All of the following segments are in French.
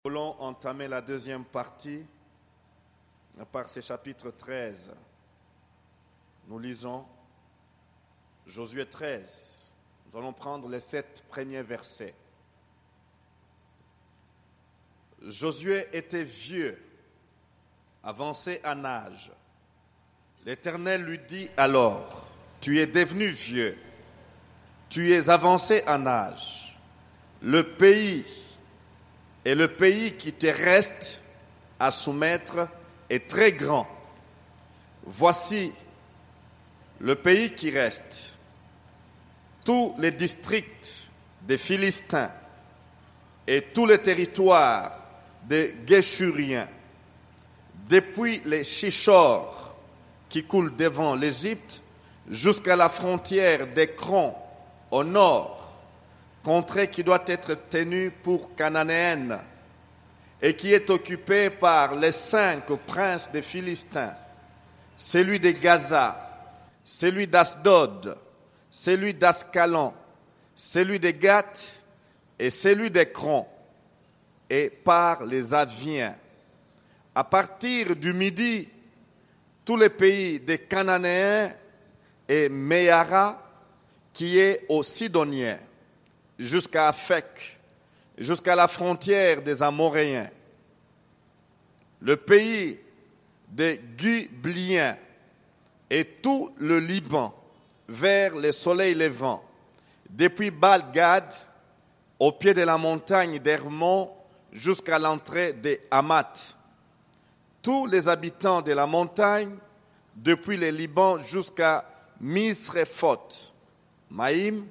Nous allons entamer la deuxième partie par ce chapitre 13. Nous lisons Josué 13. Nous allons prendre les 7 premiers versets. Josué était vieux, avancé en âge. L'Éternel lui dit alors, « Tu es devenu vieux, tu es avancé en âge. Le pays qui te reste à soumettre est très grand. Voici le pays qui reste, tous les districts des Philistins et tous les territoires des Guéshuriens, depuis les Chichors qui coulent devant l'Égypte jusqu'à la frontière d'Écron au nord, contrée qui doit être tenue pour cananéenne et qui est occupée par les 5 princes des Philistins, celui de Gaza, celui d'Asdod, celui d'Ascalon, celui de Gath et celui d'Écron, et par les Aviens. À partir du midi, tous les pays des Cananéens et Méara, qui est aux Sidoniens, jusqu'à Aphek, jusqu'à la frontière des Amoréens, le pays des Gubliens et tout le Liban vers le soleil levant, depuis Baal-Gad au pied de la montagne d'Hermon jusqu'à l'entrée de Hamath. Tous les habitants de la montagne, depuis le Liban jusqu'à Misrephoth, Maïm,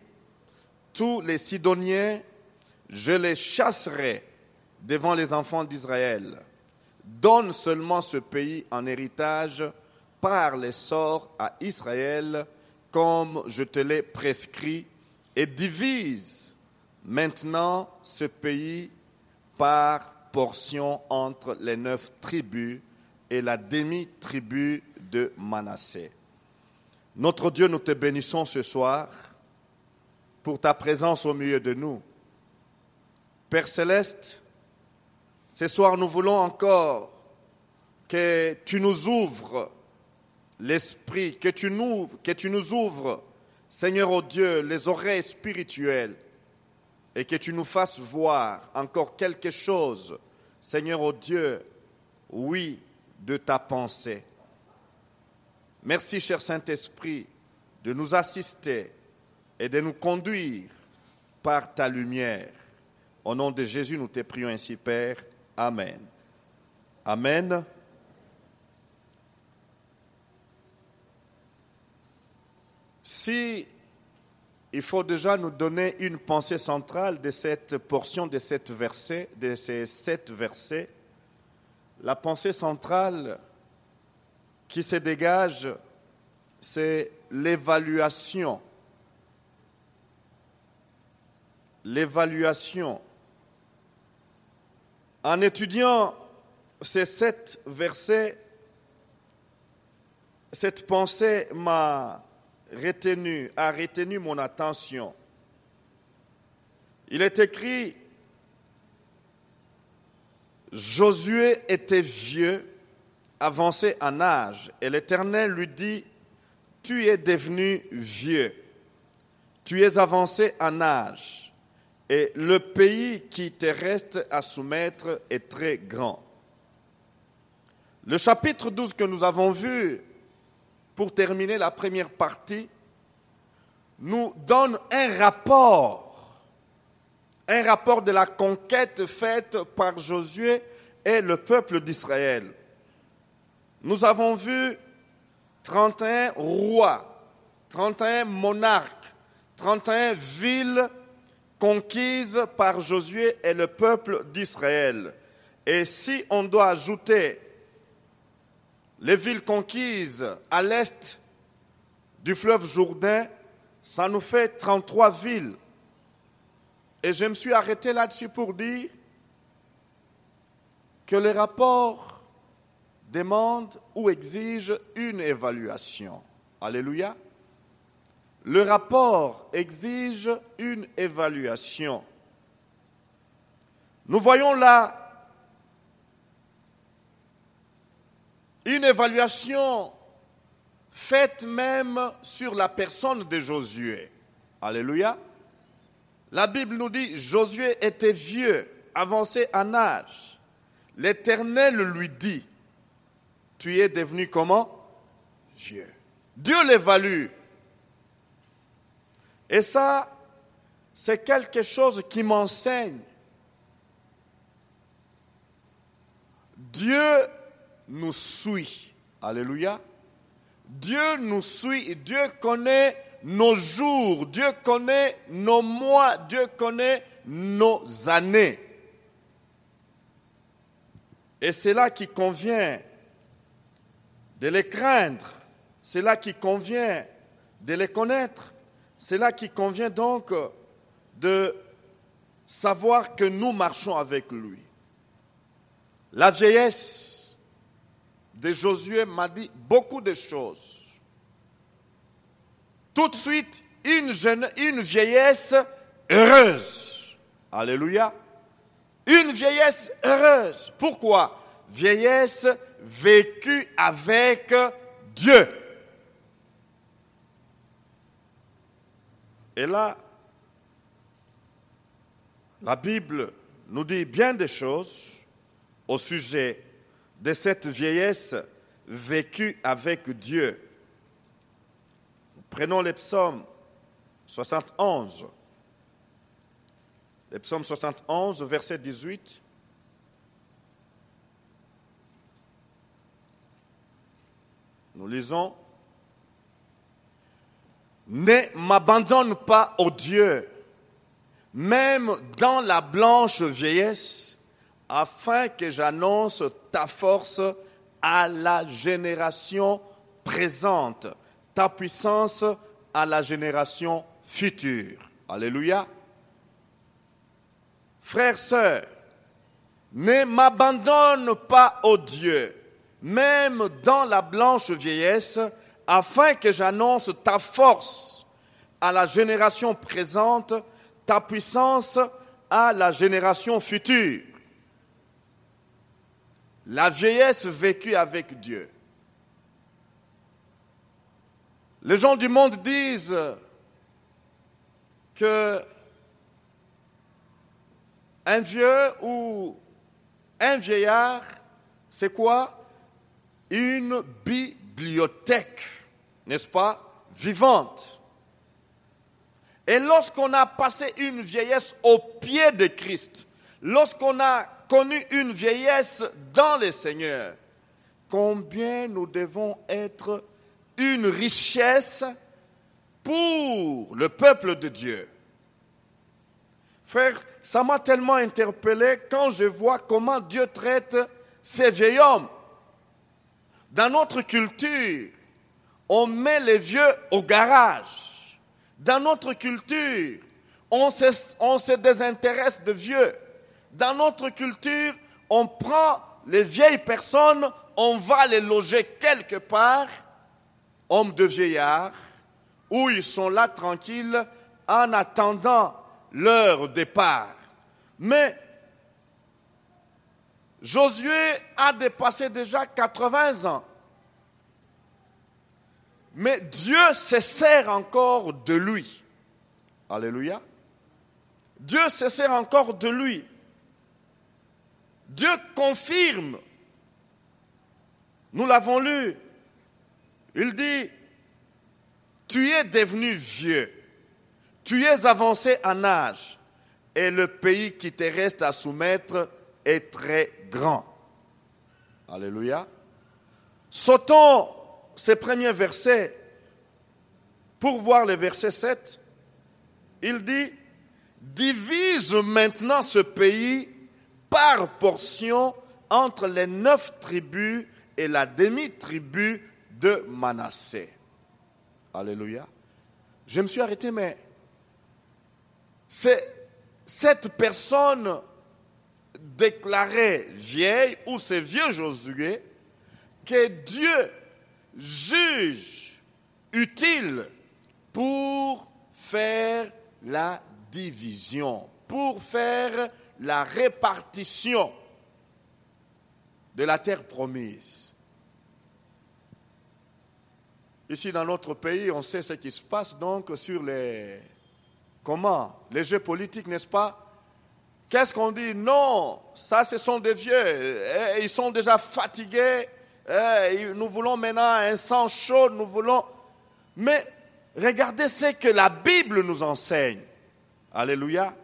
tous les Sidoniens, je les chasserai devant les enfants d'Israël. Donne seulement ce pays en héritage par les sorts à Israël, comme je te l'ai prescrit, et divise maintenant ce pays par portion entre les 9 tribus et la demi-tribu de Manassé. Notre Dieu, nous te bénissons ce soir pour ta présence au milieu de nous. Père Céleste, ce soir nous voulons encore que tu nous ouvres l'esprit, que tu nous ouvres, Seigneur oh Dieu, les oreilles spirituelles et que tu nous fasses voir encore quelque chose, Seigneur oh Dieu, oui, de ta pensée. Merci, cher Saint-Esprit, de nous assister et de nous conduire par ta lumière. Au nom de Jésus, nous te prions ainsi, Père. Amen. Amen. Si il faut déjà nous donner une pensée centrale de cette portion, de ces 7 versets, la pensée centrale qui se dégage, c'est l'évaluation. L'évaluation. En étudiant ces 7 versets, cette pensée a retenu mon attention. Il est écrit, Josué était vieux, avancé en âge, et l'Éternel lui dit, tu es devenu vieux, tu es avancé en âge, et le pays qui te reste à soumettre est très grand. Le chapitre 12 que nous avons vu, pour terminer la première partie, nous donne un rapport de la conquête faite par Josué et le peuple d'Israël. Nous avons vu 31 rois, 31 monarques, 31 villes conquises par Josué et le peuple d'Israël. Et si on doit ajouter les villes conquises à l'est du fleuve Jourdain, ça nous fait 33 villes. Et je me suis arrêté là-dessus pour dire que les rapports demandent ou exigent une évaluation. Alléluia. Le rapport exige une évaluation. Nous voyons là une évaluation faite même sur la personne de Josué. Alléluia. La Bible nous dit, Josué était vieux, avancé en âge. L'Éternel lui dit, tu es devenu comment? Vieux. Dieu l'évalue. Et ça, c'est quelque chose qui m'enseigne. Dieu nous suit. Alléluia. Dieu nous suit. Dieu connaît nos jours. Dieu connaît nos mois. Dieu connaît nos années. Et c'est là qu'il convient de les craindre. C'est là qu'il convient de les connaître. C'est là qu'il convient donc de savoir que nous marchons avec lui. La vieillesse de Josué m'a dit beaucoup de choses. Tout de suite, une vieillesse heureuse. Alléluia. Une vieillesse heureuse. Pourquoi? Vieillesse vécue avec Dieu. Et là, la Bible nous dit bien des choses au sujet de cette vieillesse vécue avec Dieu. Prenons les psaumes 71. Les psaumes 71, verset 18. Nous lisons, « Ne m'abandonne pas, ô Dieu, même dans la blanche vieillesse, afin que j'annonce ta force à la génération présente, ta puissance à la génération future. » Alléluia. Frères, sœurs, ne m'abandonne pas, ô Dieu, même dans la blanche vieillesse, afin que j'annonce ta force à la génération présente, ta puissance à la génération future. La vieillesse vécue avec Dieu. Les gens du monde disent que un vieux ou un vieillard, c'est quoi? Une bibliothèque, n'est-ce pas? Vivante. Et lorsqu'on a passé une vieillesse au pied de Christ, lorsqu'on a connu une vieillesse dans le Seigneur, combien nous devons être une richesse pour le peuple de Dieu. Frère, ça m'a tellement interpellé quand je vois comment Dieu traite ces vieils hommes. Dans notre culture, on met les vieux au garage. Dans notre culture, on se désintéresse de vieux. Dans notre culture, on prend les vieilles personnes, on va les loger quelque part, hommes de vieillards, où ils sont là tranquilles en attendant leur départ. Mais Josué a dépassé déjà 80 ans. Mais Dieu se sert encore de lui. Alléluia. Dieu se sert encore de lui. Dieu confirme. Nous l'avons lu. Il dit, tu es devenu vieux. Tu es avancé en âge. Et le pays qui te reste à soumettre est très grand. Alléluia. Sautons ces premiers versets pour voir le verset 7. Il dit, divise maintenant ce pays par portion entre les 9 tribus et la demi-tribu de Manassé. Alléluia. Je me suis arrêté, mais c'est cette personne déclarée vieille, ou ce vieux Josué, que Dieu juge utile pour faire la division, pour faire la répartition de la terre promise. Ici dans notre pays, on sait ce qui se passe donc sur les jeux politiques, n'est-ce pas? Qu'est-ce qu'on dit? Non, ça ce sont des vieux, ils sont déjà fatigués, nous voulons maintenant un sang chaud, nous voulons... Mais regardez ce que la Bible nous enseigne. Alléluia.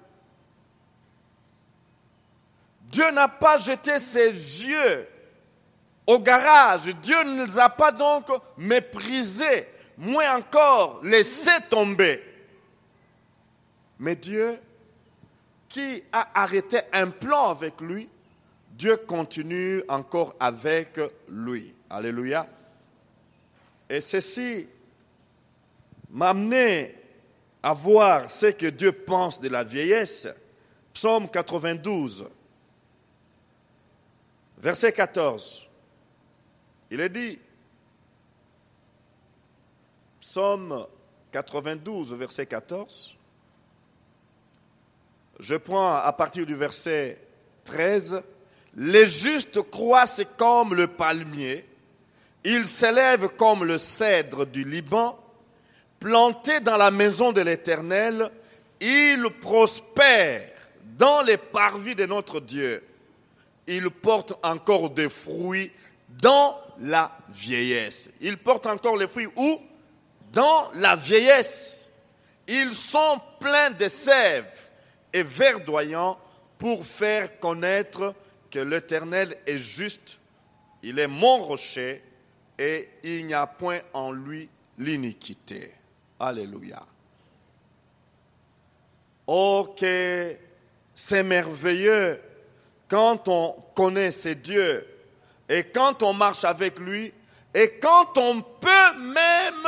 Dieu n'a pas jeté ses vieux au garage. Dieu ne les a pas donc méprisés, moins encore laissés tomber. Mais Dieu, qui a arrêté un plan avec lui, Dieu continue encore avec lui. Alléluia. Et ceci m'a amené à voir ce que Dieu pense de la vieillesse. Psaume 92, verset 14. Il est dit, Psaume 92, verset 14, je prends à partir du verset 13, « Les justes croissent comme le palmier, ils s'élèvent comme le cèdre du Liban, plantés dans la maison de l'Éternel, ils prospèrent dans les parvis de notre Dieu. Ils portent encore des fruits dans la vieillesse. » Ils portent encore les fruits où? Dans la vieillesse. Ils sont pleins de sève et verdoyants pour faire connaître que l'Éternel est juste. Il est mon rocher et il n'y a point en lui l'iniquité. Alléluia. Oh, que c'est merveilleux quand on connaît ce Dieu et quand on marche avec lui et quand on peut même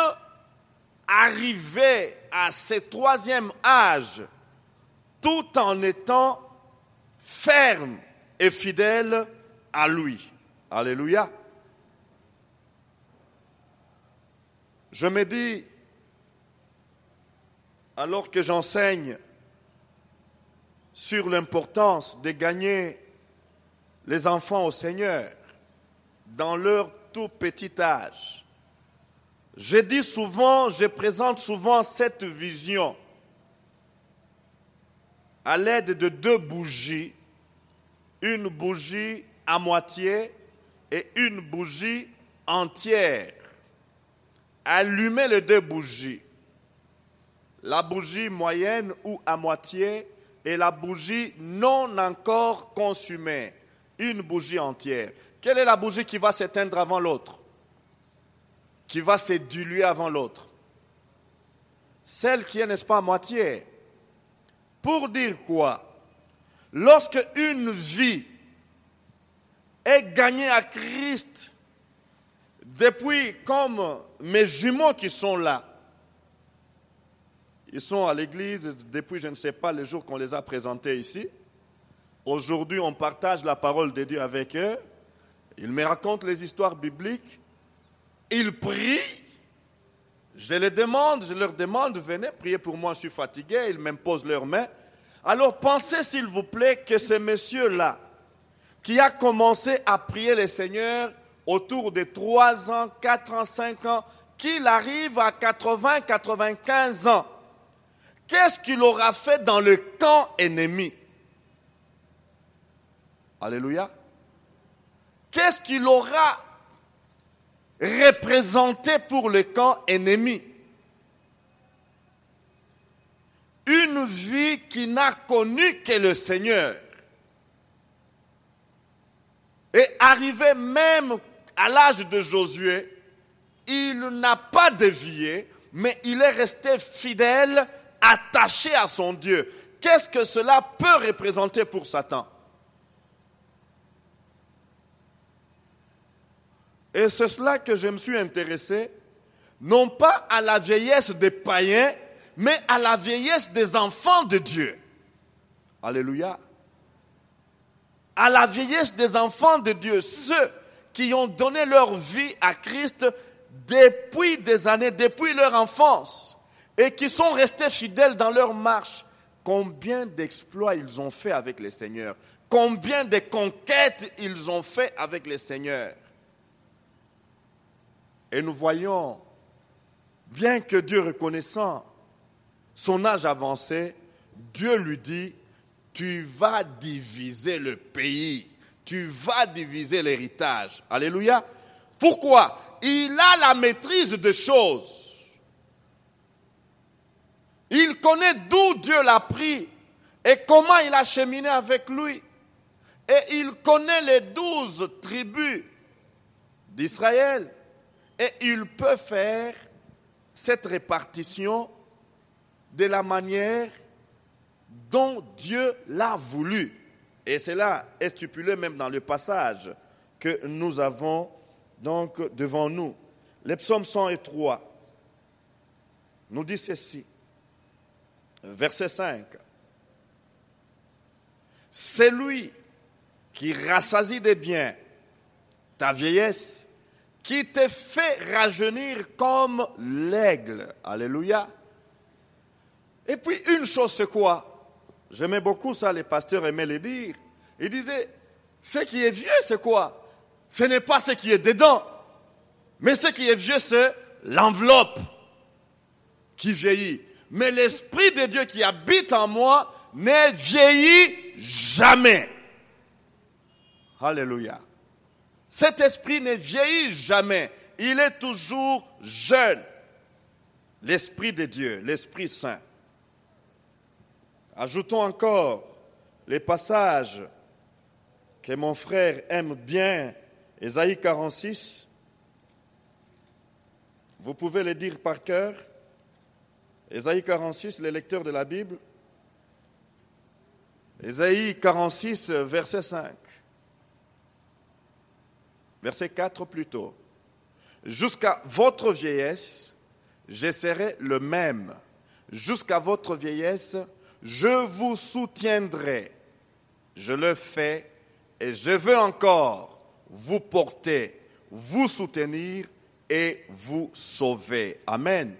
arriver à ce troisième âge tout en étant ferme et fidèle à lui. Alléluia. Je me dis, alors que j'enseigne sur l'importance de gagner les enfants au Seigneur dans leur tout petit âge, je présente souvent cette vision à l'aide de 2 bougies, une bougie à moitié et une bougie entière. Allumez les 2 bougies, la bougie moyenne ou à moitié et la bougie non encore consumée, une bougie entière. Quelle est la bougie qui va s'éteindre avant l'autre? Qui va se diluer avant l'autre? Celle qui est, n'est-ce pas, à moitié. Pour dire quoi? Lorsque une vie est gagnée à Christ, depuis comme mes jumeaux qui sont là, ils sont à l'église depuis je ne sais pas les jours qu'on les a présentés ici. Aujourd'hui, on partage la parole de Dieu avec eux. Ils me racontent les histoires bibliques. Ils prient. Je leur demande, venez prier pour moi, je suis fatigué. Ils m'imposent leurs mains. Alors pensez s'il vous plaît que ce monsieur-là, qui a commencé à prier le Seigneur autour de 3 ans, 4 ans, 5 ans, qu'il arrive à 80, 95 ans, qu'est-ce qu'il aura fait dans le camp ennemi? Alléluia. Qu'est-ce qu'il aura représenté pour le camp ennemi? Une vie qui n'a connu que le Seigneur. Et arrivé même à l'âge de Josué, il n'a pas dévié, mais il est resté fidèle, attaché à son Dieu. Qu'est-ce que cela peut représenter pour Satan? Et c'est cela que je me suis intéressé, non pas à la vieillesse des païens, mais à la vieillesse des enfants de Dieu. Alléluia. À la vieillesse des enfants de Dieu, ceux qui ont donné leur vie à Christ depuis des années, depuis leur enfance, et qui sont restés fidèles dans leur marche. Combien d'exploits ils ont fait avec le Seigneur? Combien de conquêtes ils ont fait avec le Seigneur? Et nous voyons bien que Dieu reconnaissant son âge avancé, Dieu lui dit, tu vas diviser le pays, tu vas diviser l'héritage. Alléluia. Pourquoi? Il a la maîtrise des choses. Il connaît d'où Dieu l'a pris et comment il a cheminé avec lui. Et il connaît les 12 tribus d'Israël. Et il peut faire cette répartition de la manière dont Dieu l'a voulu. Et cela est stipulé même dans le passage que nous avons donc devant nous. Le psaume 103 nous dit ceci. Verset 5. C'est lui qui rassasie de biens ta vieillesse, qui te fait rajeunir comme l'aigle. Alléluia. Et puis une chose, c'est quoi? J'aimais beaucoup ça, les pasteurs aimaient le dire. Ils disaient, ce qui est vieux, c'est quoi? Ce n'est pas ce qui est dedans, mais ce qui est vieux, c'est l'enveloppe qui vieillit. Mais l'Esprit de Dieu qui habite en moi ne vieillit jamais. Alléluia. Cet esprit ne vieillit jamais. Il est toujours jeune. L'Esprit de Dieu, l'Esprit Saint. Ajoutons encore les passages que mon frère aime bien. Ésaïe 46. Vous pouvez les dire par cœur. Ésaïe 46, les lecteurs de la Bible. Ésaïe 46, verset 5. Verset 4 plutôt. Jusqu'à votre vieillesse, je serai le même. Jusqu'à votre vieillesse, je vous soutiendrai. Je le fais et je veux encore vous porter, vous soutenir et vous sauver. Amen.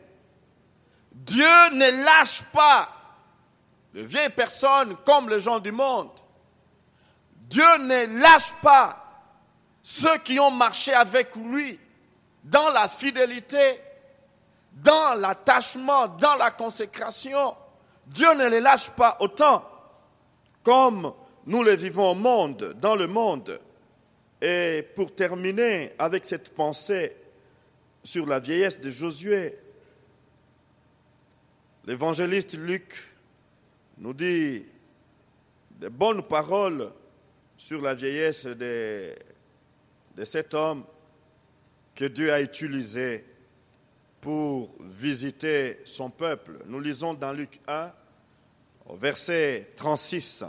Dieu ne lâche pas les vieilles personnes comme les gens du monde. Dieu ne lâche pas ceux qui ont marché avec lui dans la fidélité, dans l'attachement, dans la consécration. Dieu ne les lâche pas autant comme nous le vivons au monde, dans le monde. Et pour terminer avec cette pensée sur la vieillesse de Josué, l'évangéliste Luc nous dit de bonnes paroles sur la vieillesse de cet homme que Dieu a utilisé pour visiter son peuple. Nous lisons dans Luc 1, au verset 36.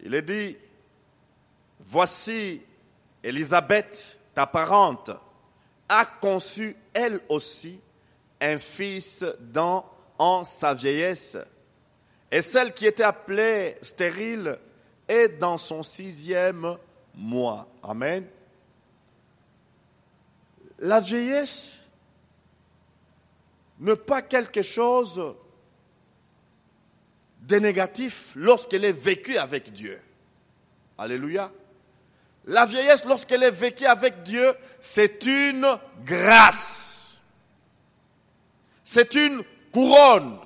Il est dit, « Voici Élisabeth, ta parente, a conçu elle aussi un fils en sa vieillesse. Et celle qui était appelée stérile est dans son 6e mois. » Amen. La vieillesse n'est pas quelque chose de négatif lorsqu'elle est vécue avec Dieu. Alléluia. La vieillesse, lorsqu'elle est vécue avec Dieu, c'est une grâce. C'est une couronne.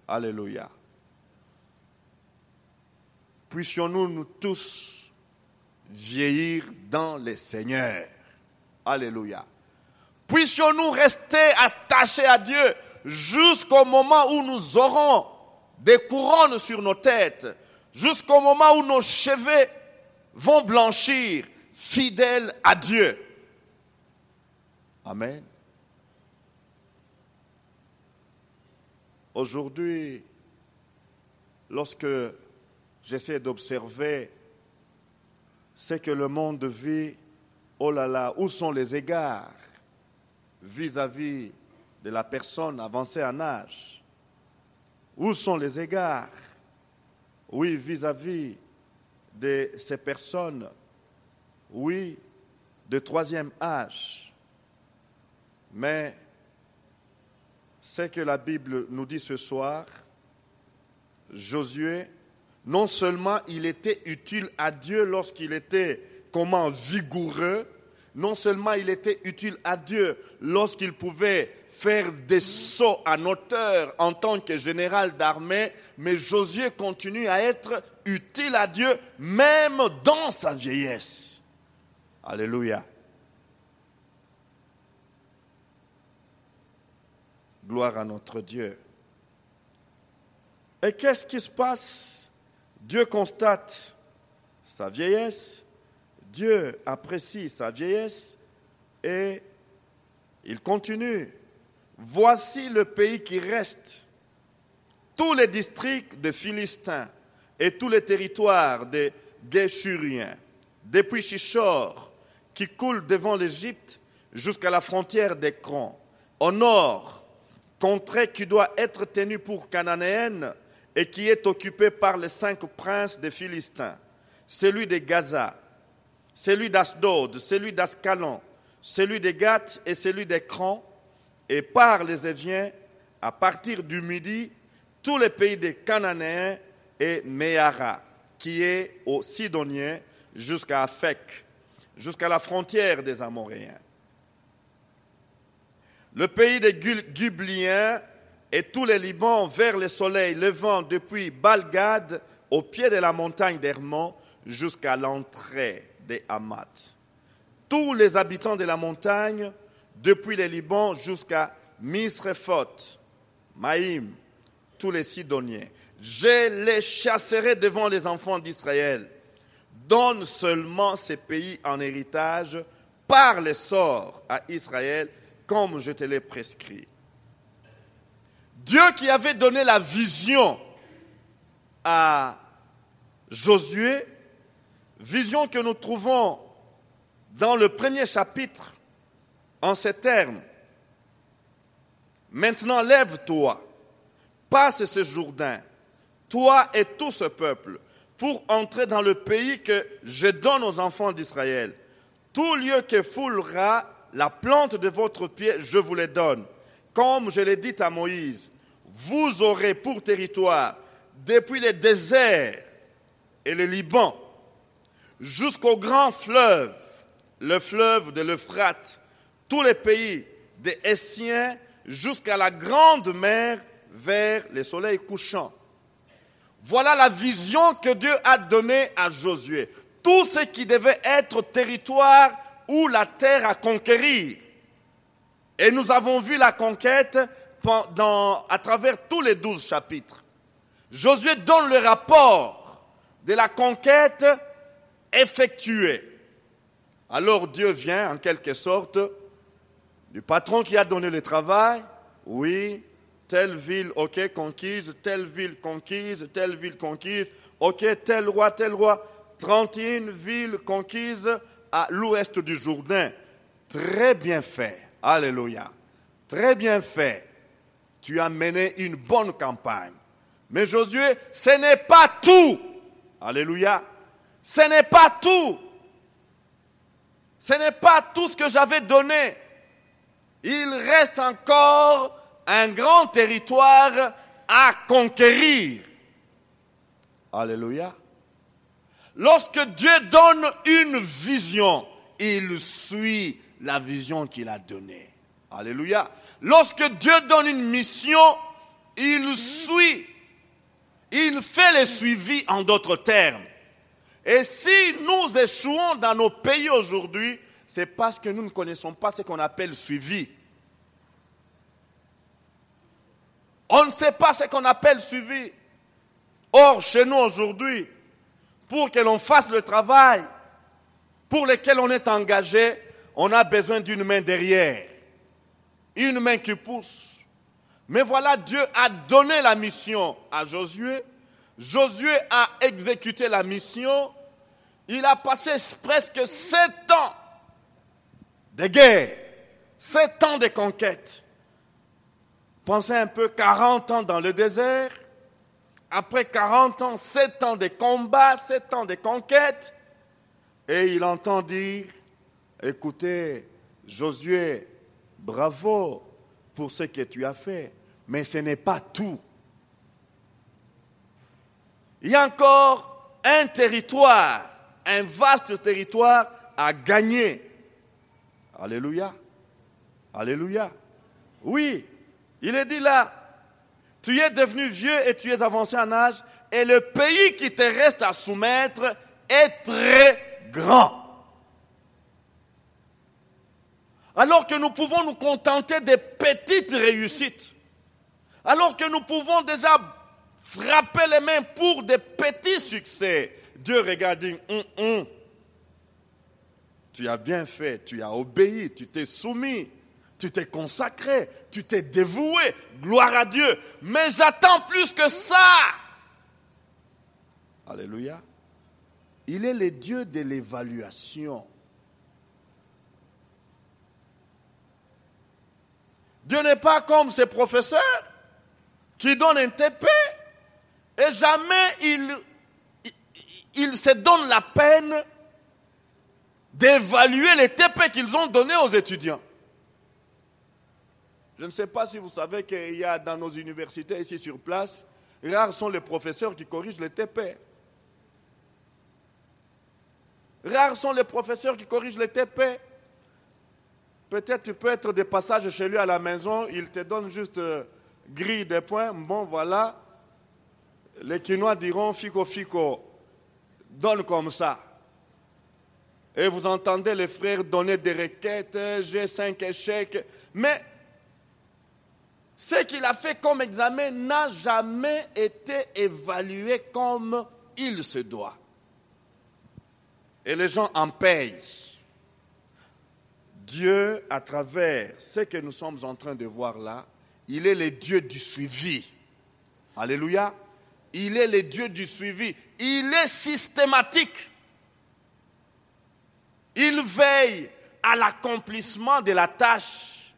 Alléluia. Puissions-nous nous tous vieillir dans le Seigneur. Alléluia. Puissions-nous rester attachés à Dieu jusqu'au moment où nous aurons des couronnes sur nos têtes, jusqu'au moment où nos cheveux vont blanchir, fidèles à Dieu. Amen. Aujourd'hui, lorsque j'essaie d'observer ce que le monde vit, oh là là, où sont les égards vis-à-vis de la personne avancée en âge? Où sont les égards? Oui, vis-à-vis de ces personnes, oui, de 3e âge. Mais ce que la Bible nous dit ce soir, Josué, non seulement il était utile à Dieu lorsqu'il était vigoureux, Non seulement il était utile à Dieu lorsqu'il pouvait faire des sauts en hauteur en tant que général d'armée, mais Josué continue à être utile à Dieu même dans sa vieillesse. Alléluia. Gloire à notre Dieu. Et qu'est-ce qui se passe? Dieu constate sa vieillesse, Dieu apprécie sa vieillesse et il continue. Voici le pays qui reste. Tous les districts des Philistins et tous les territoires des Géshuriens, depuis Chichor, qui coule devant l'Égypte, jusqu'à la frontière d'Écron. Au nord, contrée qui doit être tenue pour cananéenne et qui est occupée par les 5 princes des Philistins, celui de Gaza, celui d'Asdod, celui d'Ascalon, celui de Gath et celui d'Écron, et par les Éviens, à partir du midi, tous les pays des Cananéens et Méhara, qui est aux Sidoniens, jusqu'à Aphek, jusqu'à la frontière des Amoréens. Le pays des Gubliens et tous les Libans vers le soleil levant depuis Balgad au pied de la montagne d'Hermon jusqu'à l'entrée des Hamath. Tous les habitants de la montagne depuis les Libans jusqu'à Misrephoth, Maïm, tous les Sidoniens. Je les chasserai devant les enfants d'Israël. Donne seulement ces pays en héritage par les sorts à Israël, comme je te l'ai prescrit. Dieu qui avait donné la vision à Josué, vision que nous trouvons dans le premier chapitre en ces termes. Maintenant, lève-toi, passe ce Jourdain, toi et tout ce peuple, pour entrer dans le pays que je donne aux enfants d'Israël. Tout lieu que foulera la plante de votre pied, je vous le donne. Comme je l'ai dit à Moïse, vous aurez pour territoire, depuis les déserts et le Liban, jusqu'au grand fleuve, le fleuve de l'Euphrate, tous les pays des Hessiens, jusqu'à la grande mer, vers le soleil couchant. Voilà la vision que Dieu a donnée à Josué. Tout ce qui devait être territoire ou la terre à conquérir. Et nous avons vu la conquête à travers tous les 12 chapitres. Josué donne le rapport de la conquête effectuée. Alors Dieu vient en quelque sorte du patron qui a donné le travail. Oui, telle ville, ok, conquise, telle ville conquise, telle ville conquise, ok, tel roi, 31 villes conquises à l'ouest du Jourdain. Très bien fait, alléluia, très bien fait. Tu as mené une bonne campagne. Mais Josué, ce n'est pas tout, alléluia, ce n'est pas tout. Ce n'est pas tout ce que j'avais donné. Il reste encore un grand territoire à conquérir. Alléluia. Lorsque Dieu donne une vision, il suit la vision qu'il a donnée. Alléluia. Lorsque Dieu donne une mission, il suit. Il fait le suivi en d'autres termes. Et si nous échouons dans nos pays aujourd'hui, c'est parce que nous ne connaissons pas ce qu'on appelle suivi. On ne sait pas ce qu'on appelle suivi. Or, chez nous aujourd'hui, pour que l'on fasse le travail pour lequel on est engagé, on a besoin d'une main derrière, une main qui pousse. Mais voilà, Dieu a donné la mission à Josué. Josué a exécuté la mission. Il a passé presque 7 ans de guerre, 7 ans de conquête. Pensez un peu, 40 ans dans le désert. Après 40 ans, 7 ans de combat, 7 ans de conquête. Et il entend dire, écoutez, Josué, bravo pour ce que tu as fait, mais ce n'est pas tout. Il y a encore un territoire, un vaste territoire à gagner. Alléluia. Alléluia. Oui, il est dit là, tu es devenu vieux et tu es avancé en âge, et le pays qui te reste à soumettre est très grand. Alors que nous pouvons nous contenter des petites réussites, alors que nous pouvons déjà frapper les mains pour des petits succès, Dieu regarde et dit, tu as bien fait, tu as obéi, tu t'es soumis, tu t'es consacré, tu t'es dévoué, gloire à Dieu. Mais j'attends plus que ça. Alléluia. Il est le Dieu de l'évaluation. Dieu n'est pas comme ses professeurs qui donnent un TP et jamais il se donne la peine d'évaluer les TP qu'ils ont donnés aux étudiants. Je ne sais pas si vous savez qu'il y a dans nos universités ici sur place, rares sont les professeurs qui corrigent les TP. Rares sont les professeurs qui corrigent les TP. Peut-être tu peux être de passage chez lui à la maison, il te donne juste grille des points. Bon, voilà. Les Quinois diront fico fico, donne comme ça. Et vous entendez les frères donner des requêtes, j'ai 5 échecs. Mais ce qu'il a fait comme examen n'a jamais été évalué comme il se doit. Et les gens en payent. Dieu, à travers ce que nous sommes en train de voir là, il est le Dieu du suivi. Alléluia. Il est le Dieu du suivi. Il est systématique. Il veille à l'accomplissement de la tâche.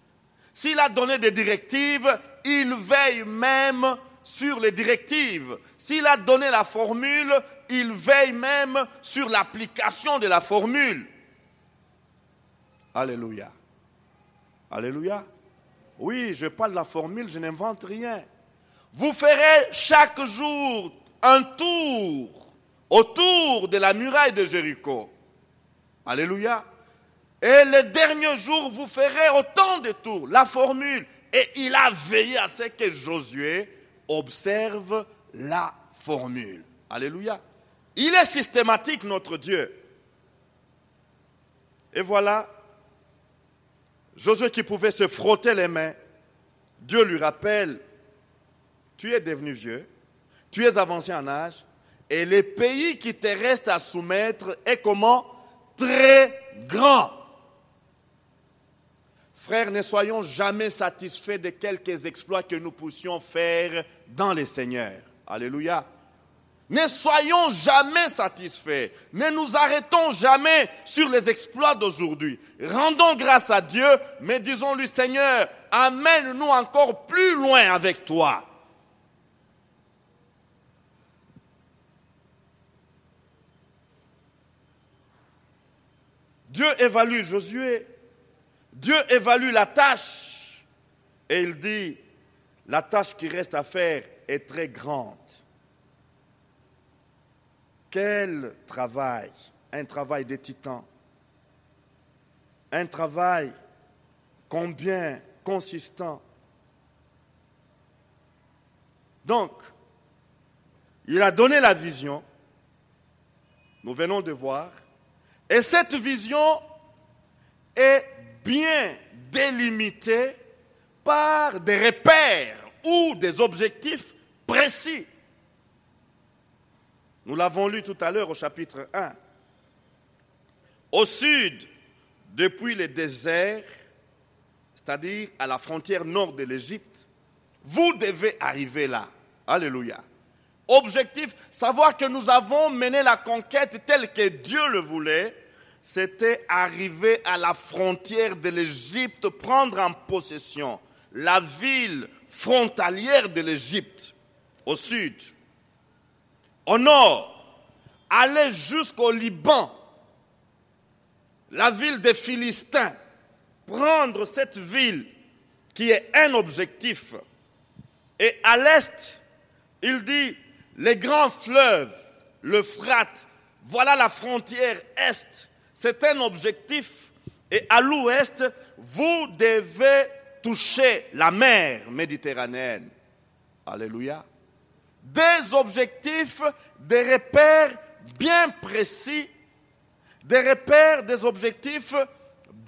S'il a donné des directives, il veille même sur les directives. S'il a donné la formule, il veille même sur l'application de la formule. Alléluia. Alléluia. Oui, je parle de la formule, je n'invente rien. Vous ferez chaque jour un tour autour de la muraille de Jéricho. Alléluia. Et le dernier jour, vous ferez autant de tours. La formule. Et il a veillé à ce que Josué observe la formule. Alléluia. Il est systématique, notre Dieu. Et voilà, Josué qui pouvait se frotter les mains, Dieu lui rappelle, tu es devenu vieux, tu es avancé en âge, et le pays qui te reste à soumettre est comment? Très grand. Frères, ne soyons jamais satisfaits de quelques exploits que nous puissions faire dans le Seigneur. Alléluia. Ne soyons jamais satisfaits. Ne nous arrêtons jamais sur les exploits d'aujourd'hui. Rendons grâce à Dieu, mais disons-lui, Seigneur, amène-nous encore plus loin avec toi. Dieu évalue Josué. Dieu évalue la tâche. Et il dit, la tâche qui reste à faire est très grande. Quel travail, un travail de titan, un travail combien consistant. Donc, il a donné la vision, nous venons de voir, et cette vision est bien délimitée par des repères ou des objectifs précis. Nous l'avons lu tout à l'heure au chapitre 1. Au sud, depuis le désert, c'est-à-dire à la frontière nord de l'Égypte, vous devez arriver là. Alléluia. Objectif, savoir que nous avons mené la conquête telle que Dieu le voulait, c'était arriver à la frontière de l'Égypte, prendre en possession la ville frontalière de l'Égypte, au sud. Au nord, aller jusqu'au Liban, la ville des Philistins, prendre cette ville qui est un objectif. Et à l'est, il dit, les grands fleuves, l'Euphrate, voilà la frontière est. C'est un objectif. Et à l'ouest, vous devez toucher la mer Méditerranéenne. Alléluia. Des objectifs, des repères bien précis, des repères, des objectifs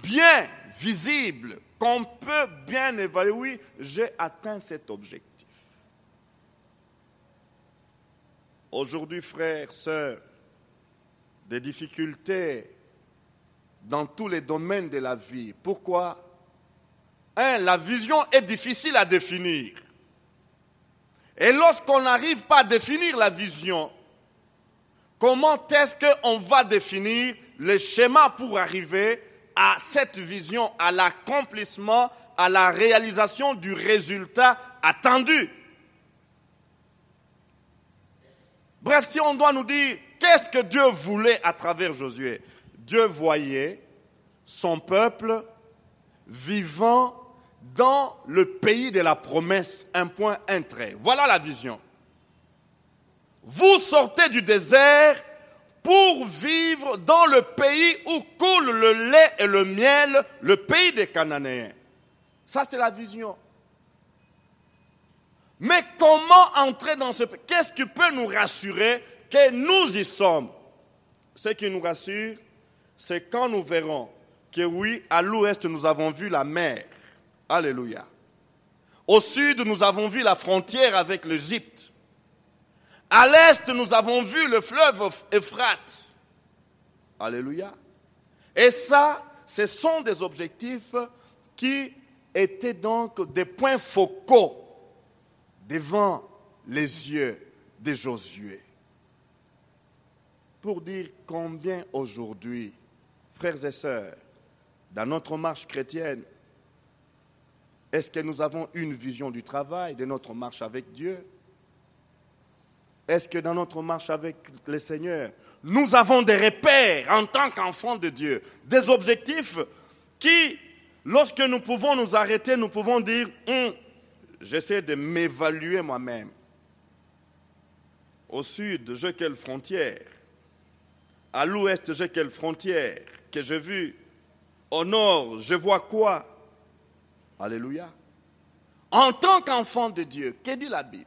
bien visibles, qu'on peut bien évaluer. Oui, j'ai atteint cet objectif. Aujourd'hui, frères, sœurs, des difficultés dans tous les domaines de la vie. Pourquoi? La vision est difficile à définir. Et lorsqu'on n'arrive pas à définir la vision, comment est-ce qu'on va définir le schéma pour arriver à cette vision, à l'accomplissement, à la réalisation du résultat attendu? Bref, si on doit nous dire qu'est-ce que Dieu voulait à travers Josué, Dieu voyait son peuple vivant dans le pays de la promesse, un point, un trait. Voilà la vision. Vous sortez du désert pour vivre dans le pays où coule le lait et le miel, le pays des Cananéens. Ça, c'est la vision. Mais comment entrer dans ce pays? Qu'est-ce qui peut nous rassurer que nous y sommes? Ce qui nous rassure, c'est quand nous verrons que oui, à l'ouest, nous avons vu la mer. Alléluia. Au sud, nous avons vu la frontière avec l'Égypte. À l'est, nous avons vu le fleuve Euphrate. Alléluia. Et ça, ce sont des objectifs qui étaient donc des points focaux devant les yeux de Josué. Pour dire combien aujourd'hui, frères et sœurs, dans notre marche chrétienne, est-ce que nous avons une vision du travail, de notre marche avec Dieu? Est-ce que dans notre marche avec le Seigneur, nous avons des repères en tant qu'enfants de Dieu, des objectifs qui, lorsque nous pouvons nous arrêter, nous pouvons dire, j'essaie de m'évaluer moi-même. Au sud, j'ai quelle frontière? À l'ouest, j'ai quelle frontière que j'ai vue? Au nord, je vois quoi? Alléluia. En tant qu'enfant de Dieu, que dit la Bible?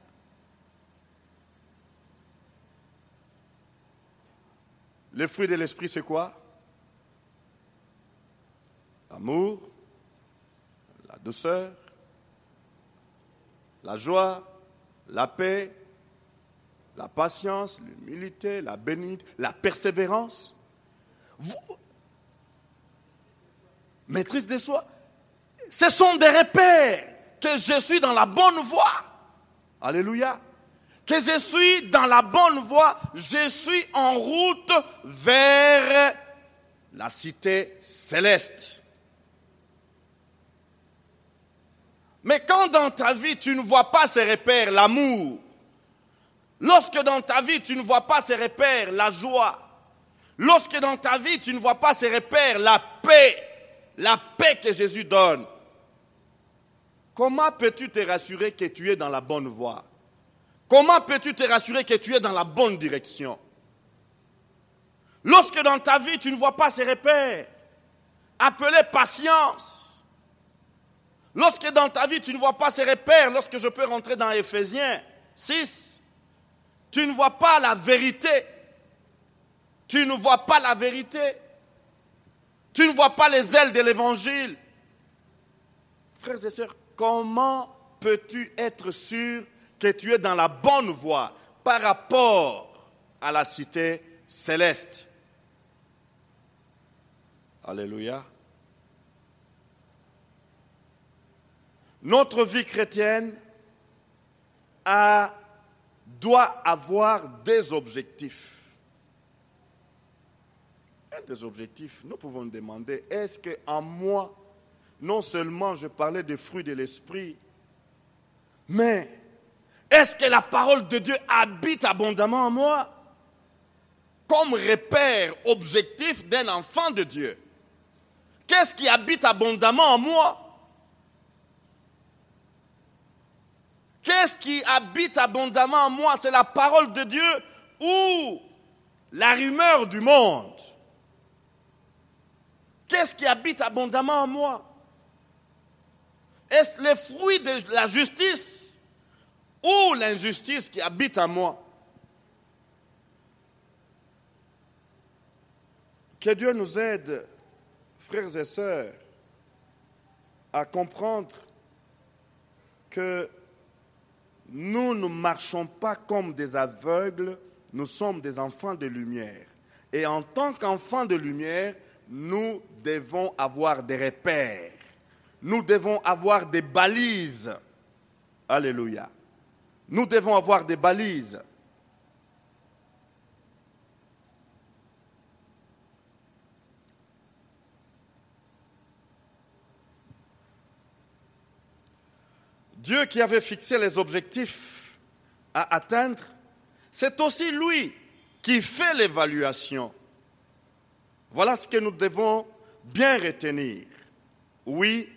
Les fruits de l'esprit, c'est quoi? L'amour, la douceur, la joie, la paix, la patience, l'humilité, la bénédiction, la persévérance. Maîtrise de soi. Ce sont des repères que je suis dans la bonne voie. Alléluia. Que je suis dans la bonne voie. Je suis en route vers la cité céleste. Mais quand dans ta vie, tu ne vois pas ces repères, l'amour, lorsque dans ta vie, tu ne vois pas ces repères, la joie, lorsque dans ta vie, tu ne vois pas ces repères, la paix que Jésus donne, comment peux-tu te rassurer que tu es dans la bonne voie? Comment peux-tu te rassurer que tu es dans la bonne direction? Lorsque dans ta vie, tu ne vois pas ces repères, appelés patience. Lorsque dans ta vie, tu ne vois pas ces repères, lorsque je peux rentrer dans Éphésiens 6, tu ne vois pas la vérité. Tu ne vois pas la vérité. Tu ne vois pas les ailes de l'évangile. Frères et sœurs, comment peux-tu être sûr que tu es dans la bonne voie par rapport à la cité céleste? Alléluia. Notre vie chrétienne doit avoir des objectifs. Un des objectifs, nous pouvons nous demander, est-ce qu'en moi, non seulement je parlais des fruits de l'esprit, mais est-ce que la parole de Dieu habite abondamment en moi? Comme repère objectif d'un enfant de Dieu. Qu'est-ce qui habite abondamment en moi? Qu'est-ce qui habite abondamment en moi? C'est la parole de Dieu ou la rumeur du monde? Qu'est-ce qui habite abondamment en moi? Est-ce les fruits de la justice ou l'injustice qui habite en moi? Que Dieu nous aide, frères et sœurs, à comprendre que nous ne marchons pas comme des aveugles, nous sommes des enfants de lumière. Et en tant qu'enfants de lumière, nous devons avoir des repères. Nous devons avoir des balises. Alléluia. Nous devons avoir des balises. Dieu qui avait fixé les objectifs à atteindre, c'est aussi lui qui fait l'évaluation. Voilà ce que nous devons bien retenir. Oui,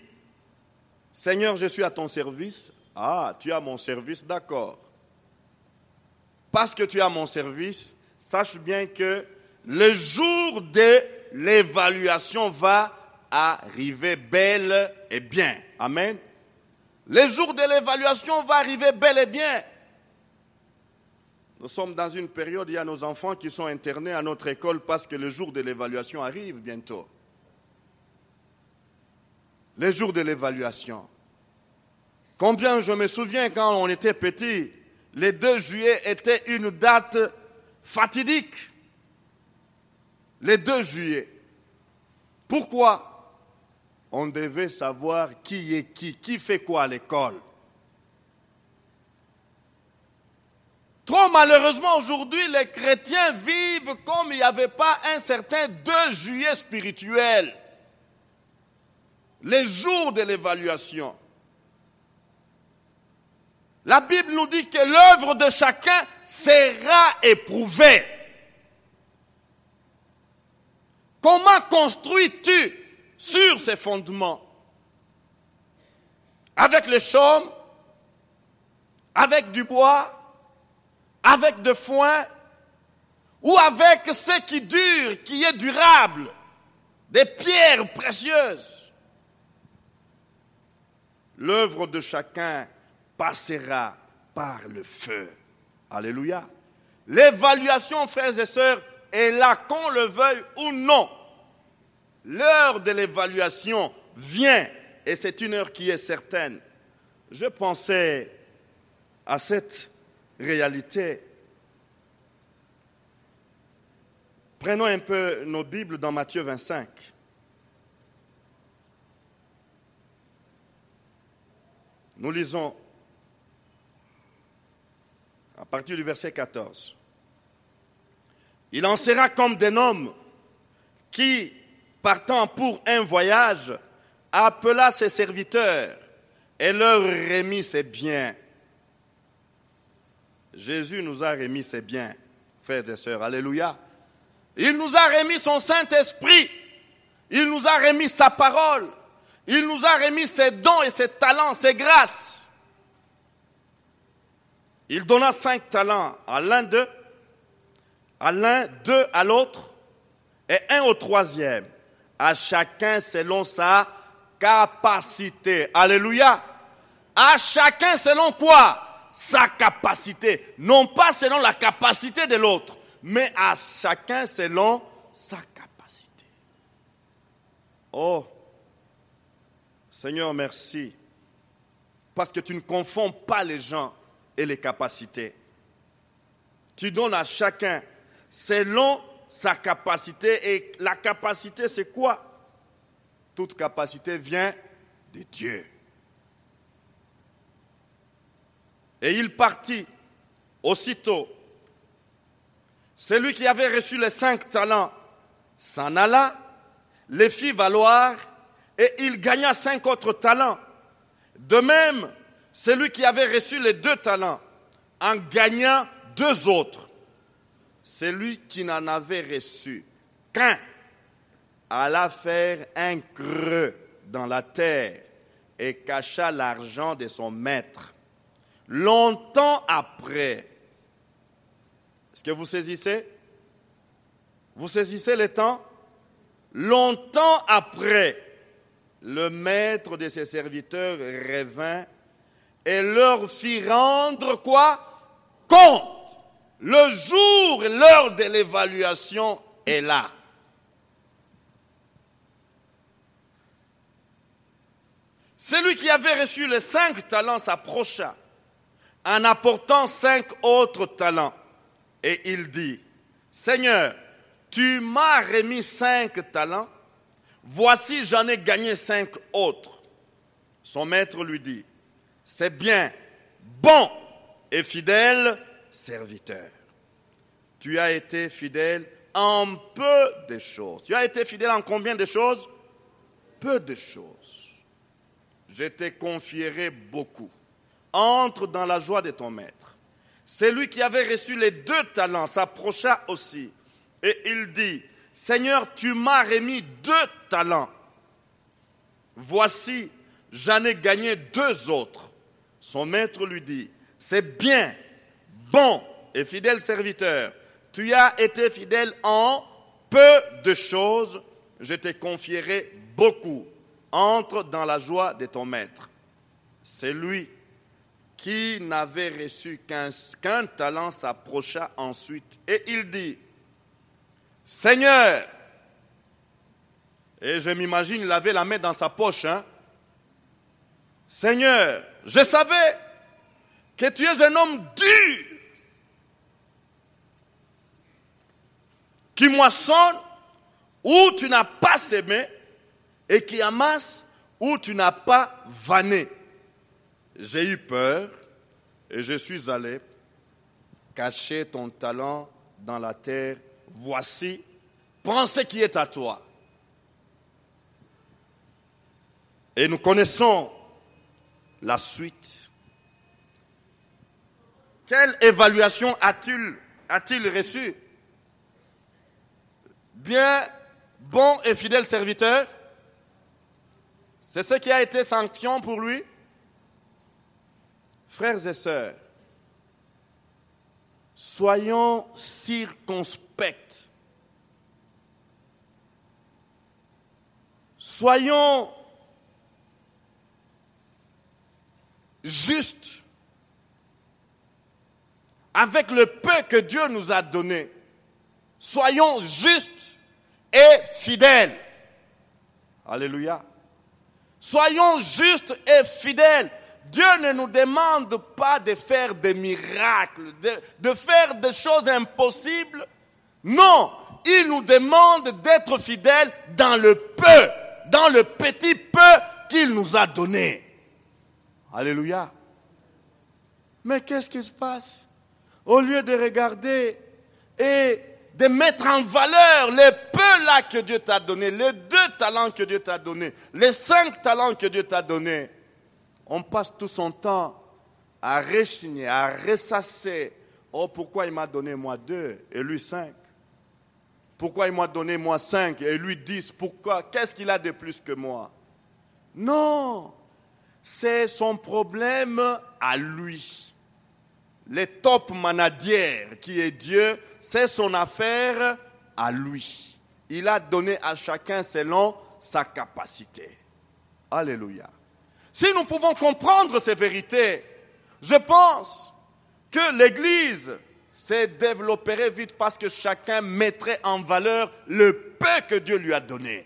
Seigneur, je suis à ton service. Ah, tu as mon service, d'accord. Parce que tu as mon service, sache bien que le jour de l'évaluation va arriver bel et bien. Amen. Le jour de l'évaluation va arriver bel et bien. Nous sommes dans une période où il y a nos enfants qui sont internés à notre école parce que le jour de l'évaluation arrive bientôt. Le jour de l'évaluation. Combien je me souviens quand on était petit, le 2 juillet était une date fatidique. Le 2 juillet. Pourquoi? On devait savoir qui est qui fait quoi à l'école. Trop malheureusement aujourd'hui, les chrétiens vivent comme il n'y avait pas un certain 2 juillet spirituel. Les jours de l'évaluation. La Bible nous dit que l'œuvre de chacun sera éprouvée. Comment construis-tu sur ces fondements? Avec le chaume, avec du bois, avec de foin, ou avec ce qui dure, qui est durable, des pierres précieuses. L'œuvre de chacun passera par le feu. Alléluia. L'évaluation, frères et sœurs, est là, qu'on le veuille ou non. L'heure de l'évaluation vient, et c'est une heure qui est certaine. Je pensais à cette réalité. Prenons un peu nos Bibles dans Matthieu 25. Nous lisons à partir du verset 14. Il en sera comme d'un homme qui, partant pour un voyage, appela ses serviteurs et leur remit ses biens. Jésus nous a remis ses biens, frères et sœurs. Alléluia. Il nous a remis son Saint-Esprit. Il nous a remis sa parole. Il nous a remis ses dons et ses talents, ses grâces. Il donna 5 talents à l'un d'eux, à l'un, 2 à l'autre, et 1 au 3e. À chacun selon sa capacité. Alléluia. À chacun selon quoi? Sa capacité. Non pas selon la capacité de l'autre, mais à chacun selon sa capacité. Oh, Seigneur, merci. Parce que tu ne confonds pas les gens et les capacités. Tu donnes à chacun selon sa capacité. Et la capacité, c'est quoi? Toute capacité vient de Dieu. Et il partit aussitôt. Celui qui avait reçu les 5 talents s'en alla, les fit valoir, et il gagna 5 autres talents. De même, celui qui avait reçu les 2 talents en gagna 2 autres. Celui qui n'en avait reçu qu'un alla faire un creux dans la terre et cacha l'argent de son maître. Longtemps après, est-ce que vous saisissez? Vous saisissez le temps? Longtemps après, le maître de ses serviteurs revint et leur fit rendre quoi? Compte. Le jour et l'heure de l'évaluation est là. Celui qui avait reçu les 5 talents s'approcha en apportant 5 autres talents. Et il dit, Seigneur, tu m'as remis 5 talents, voici j'en ai gagné 5 autres. Son maître lui dit, c'est bien, bon et fidèle serviteur. Tu as été fidèle en peu de choses. Tu as été fidèle en combien de choses? Peu de choses. Je te confierai beaucoup. Entre dans la joie de ton maître. Celui qui avait reçu les 2 talents s'approcha aussi. Et il dit, Seigneur, tu m'as remis 2 talents. Voici, j'en ai gagné 2 autres. Son maître lui dit, c'est bien, bon et fidèle serviteur. Tu as été fidèle en peu de choses. Je te confierai beaucoup. Entre dans la joie de ton maître. C'est lui qui n'avait reçu qu'un talent s'approcha ensuite. Et il dit, Seigneur, et je m'imagine, il avait la main dans sa poche. Seigneur, je savais que tu es un homme dur, qui moissonne où tu n'as pas semé, et qui amasse où tu n'as pas vanné. J'ai eu peur et je suis allé cacher ton talent dans la terre. Voici, prends ce qui est à toi. Et nous connaissons la suite. Quelle évaluation a-t-il reçu? Bien, bon et fidèle serviteur. C'est ce qui a été sanction pour lui. Frères et sœurs, soyons circonspects. Soyons justes avec le peu que Dieu nous a donné. Soyons justes et fidèles. Alléluia. Soyons justes et fidèles. Dieu ne nous demande pas de faire des miracles, de faire des choses impossibles. Non, il nous demande d'être fidèles dans le peu, dans le petit peu qu'il nous a donné. Alléluia. Mais qu'est-ce qui se passe? Au lieu de regarder et de mettre en valeur les peu là que Dieu t'a donné, les 2 talents que Dieu t'a donné, les 5 talents que Dieu t'a donné, on passe tout son temps à rechigner, à ressasser. Oh, pourquoi il m'a donné moi 2 et lui 5? Pourquoi il m'a donné moi 5 et lui 10? Pourquoi? Qu'est-ce qu'il a de plus que moi? Non, c'est son problème à lui. Le top manager qui est Dieu, c'est son affaire à lui. Il a donné à chacun selon sa capacité. Alléluia. Si nous pouvons comprendre ces vérités, je pense que l'Église se développerait vite parce que chacun mettrait en valeur le peu que Dieu lui a donné.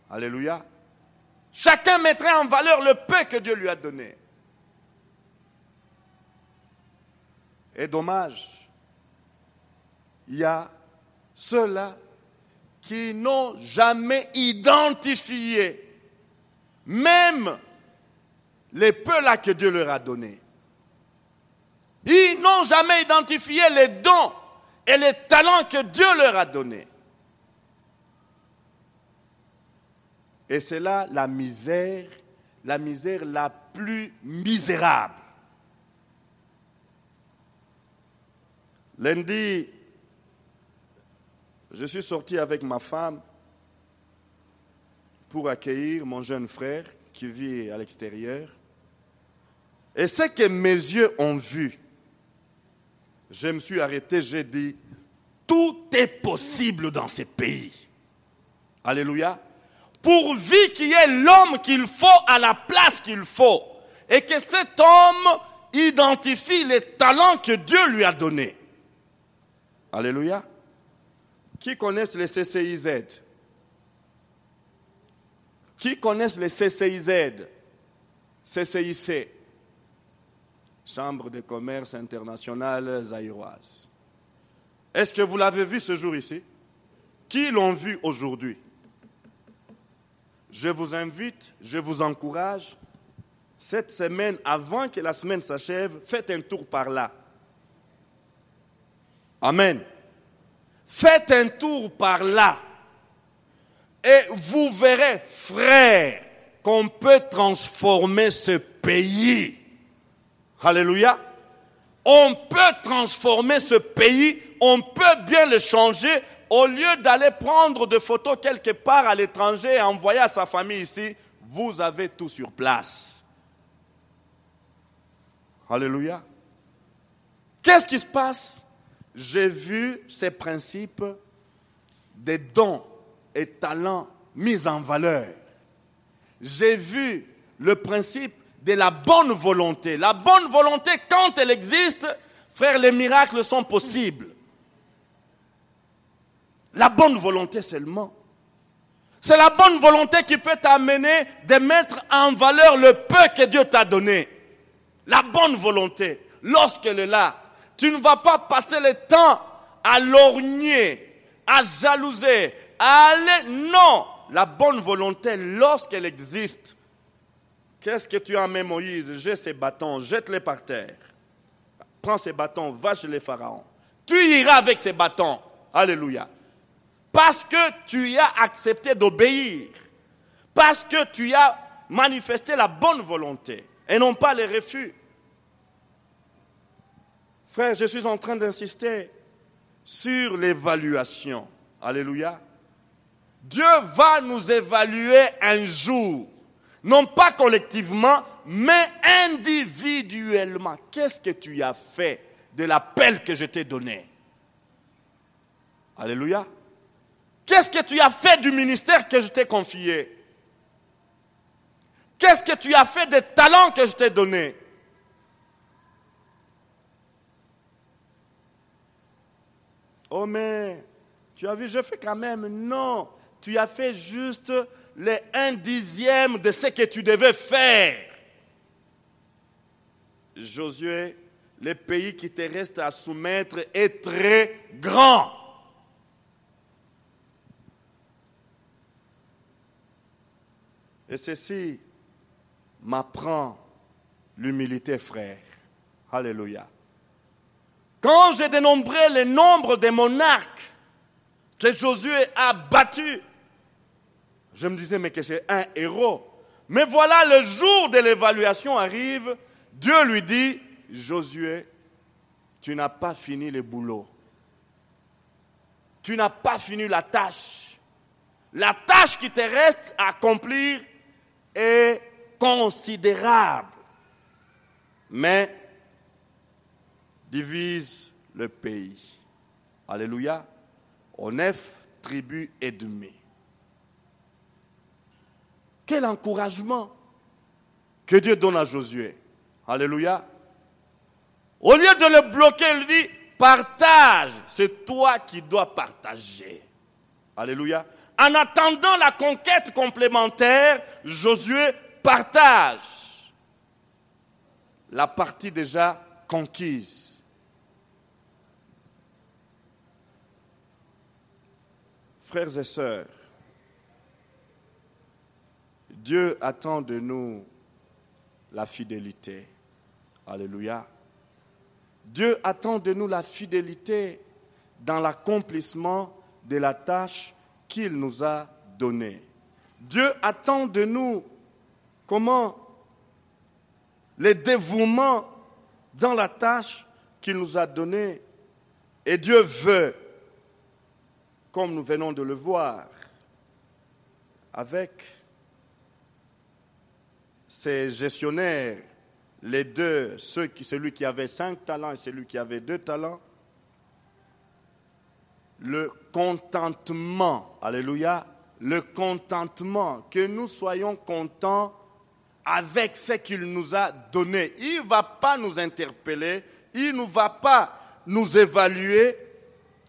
Alléluia. Chacun mettrait en valeur le peu que Dieu lui a donné. Et dommage, il y a ceux-là qui n'ont jamais identifié même les peu là que Dieu leur a donnés. Ils n'ont jamais identifié les dons et les talents que Dieu leur a donnés. Et c'est là la misère la plus misérable. Lundi, je suis sorti avec ma femme pour accueillir mon jeune frère qui vit à l'extérieur. Et ce que mes yeux ont vu, je me suis arrêté, j'ai dit, tout est possible dans ces pays. Alléluia. Pourvu qu'il y ait l'homme qu'il faut à la place qu'il faut. Et que cet homme identifie les talents que Dieu lui a donnés. Alléluia. Qui connaissent les CCIZ? Qui connaissent les CCIZ? CCIC. Chambre de commerce internationale zaïroise. Est-ce que vous l'avez vu ce jour ici? Qui l'ont vu aujourd'hui? Je vous invite, je vous encourage, cette semaine, avant que la semaine s'achève, faites un tour par là. Amen. Faites un tour par là. Et vous verrez, frères, qu'on peut transformer ce pays. Alléluia. On peut transformer ce pays, on peut bien le changer, au lieu d'aller prendre des photos quelque part à l'étranger et envoyer à sa famille ici, vous avez tout sur place. Alléluia. Qu'est-ce qui se passe? J'ai vu ces principes des dons et talents mis en valeur. J'ai vu le principe de la bonne volonté. La bonne volonté, quand elle existe, frères, les miracles sont possibles. La bonne volonté seulement. C'est la bonne volonté qui peut t'amener de mettre en valeur le peu que Dieu t'a donné. La bonne volonté, lorsqu'elle est là, tu ne vas pas passer le temps à lorgner, à jalouser, à aller. Non, la bonne volonté, lorsqu'elle existe, qu'est-ce que tu as mis, Moïse? J'ai ces bâtons, jette-les par terre. Prends ces bâtons, va chez les pharaons. Tu iras avec ces bâtons. Alléluia. Parce que tu as accepté d'obéir. Parce que tu as manifesté la bonne volonté. Et non pas les refus. Frère, je suis en train d'insister sur l'évaluation. Alléluia. Dieu va nous évaluer un jour. Non pas collectivement, mais individuellement. Qu'est-ce que tu as fait de l'appel que je t'ai donné? Alléluia. Qu'est-ce que tu as fait du ministère que je t'ai confié? Qu'est-ce que tu as fait des talents que je t'ai donnés? Oh mais, tu as vu, je fais quand même. Non, tu as fait juste les 1/10 de ce que tu devais faire. Josué, le pays qui te reste à soumettre est très grand. Et ceci m'apprend l'humilité, frère. Alléluia. Quand j'ai dénombré le nombre de monarques que Josué a battus, je me disais, mais que c'est un héros. Mais voilà, le jour de l'évaluation arrive, Dieu lui dit, Josué, tu n'as pas fini le boulot. Tu n'as pas fini la tâche. La tâche qui te reste à accomplir est considérable. Mais divise le pays. Alléluia. Aux 9 tribus et demie. Quel encouragement que Dieu donne à Josué. Alléluia. Au lieu de le bloquer, il dit, partage. C'est toi qui dois partager. Alléluia. En attendant la conquête complémentaire, Josué partage la partie déjà conquise. Frères et sœurs, Dieu attend de nous la fidélité. Alléluia. Dieu attend de nous la fidélité dans l'accomplissement de la tâche qu'il nous a donnée. Dieu attend de nous comment? Le dévouement dans la tâche qu'il nous a donnée. Et Dieu veut, comme nous venons de le voir, avec ces gestionnaires, les deux, celui qui avait 5 talents et celui qui avait 2 talents, le contentement, alléluia, le contentement, que nous soyons contents avec ce qu'il nous a donné. Il ne va pas nous interpeller, il ne va pas nous évaluer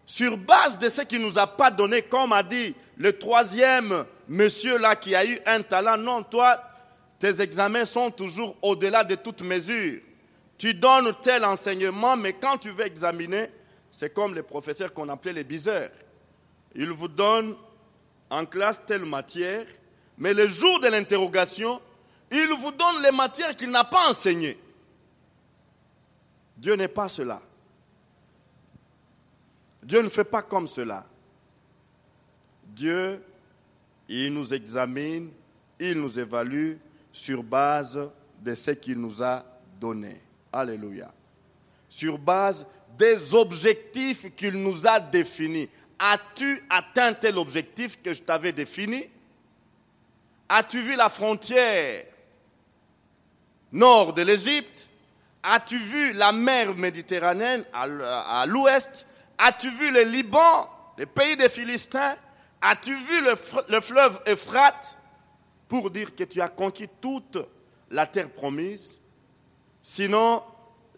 sur base de ce qu'il ne nous a pas donné, comme a dit le troisième monsieur là qui a eu un talent. Non, toi, tes examens sont toujours au-delà de toute mesure. Tu donnes tel enseignement, mais quand tu veux examiner, c'est comme les professeurs qu'on appelait les biseurs. Ils vous donnent en classe telle matière, mais le jour de l'interrogation, ils vous donnent les matières qu'il n'a pas enseignées. Dieu n'est pas cela. Dieu ne fait pas comme cela. Dieu, il nous examine, il nous évalue sur base de ce qu'il nous a donné. Alléluia. Sur base des objectifs qu'il nous a définis. As-tu atteint tel objectif que je t'avais défini? As-tu vu la frontière nord de l'Égypte? As-tu vu la mer Méditerranée à l'ouest? As-tu vu le Liban, le pays des Philistins? As-tu vu le fleuve Euphrate? Pour dire que tu as conquis toute la terre promise. Sinon,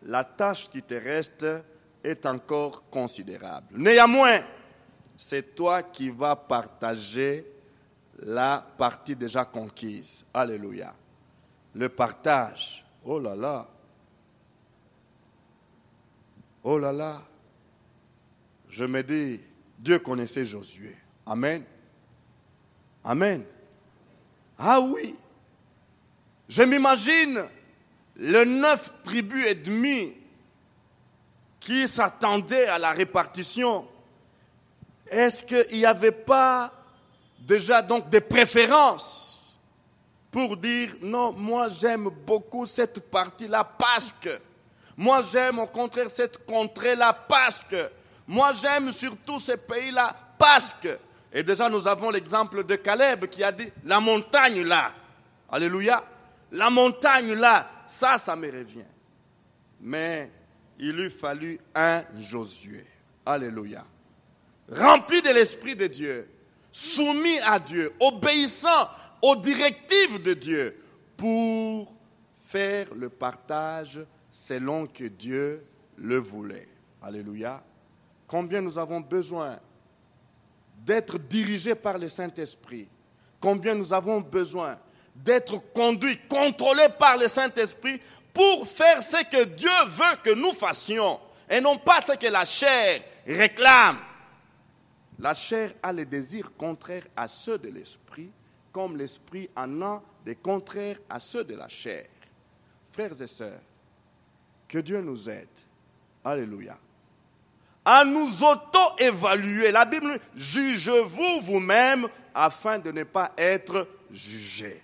la tâche qui te reste est encore considérable. Néanmoins, c'est toi qui vas partager la partie déjà conquise. Alléluia. Le partage. Oh là là. Oh là là. Je me dis, Dieu connaissait Josué. Amen. Amen. Ah oui. Je m'imagine les 9 tribus et demie qui s'attendaient à la répartition. Est-ce qu'il n'y avait pas déjà donc des préférences pour dire non, moi j'aime beaucoup cette partie-là parce que, moi j'aime au contraire cette contrée-là parce que, moi j'aime surtout ces pays-là parce que. Et déjà nous avons l'exemple de Caleb qui a dit la montagne là, alléluia, la montagne là, ça me revient. Mais il lui fallut un Josué, alléluia, rempli de l'Esprit de Dieu, soumis à Dieu, obéissant aux directives de Dieu pour faire le partage selon que Dieu le voulait. Alléluia. Combien nous avons besoin d'être dirigés par le Saint-Esprit. Combien nous avons besoin d'être conduits, contrôlés par le Saint-Esprit pour faire ce que Dieu veut que nous fassions et non pas ce que la chair réclame. La chair a les désirs contraires à ceux de l'esprit, comme l'esprit en a des contraires à ceux de la chair. Frères et sœurs, que Dieu nous aide. Alléluia. À nous auto-évaluer. La Bible dit, juge-vous vous-même afin de ne pas être jugés.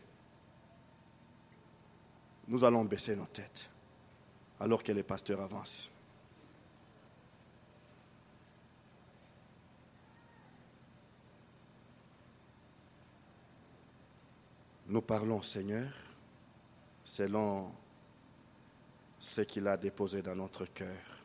Nous allons baisser nos têtes alors que les pasteurs avancent. Nous parlons, Seigneur, selon ce qu'il a déposé dans notre cœur.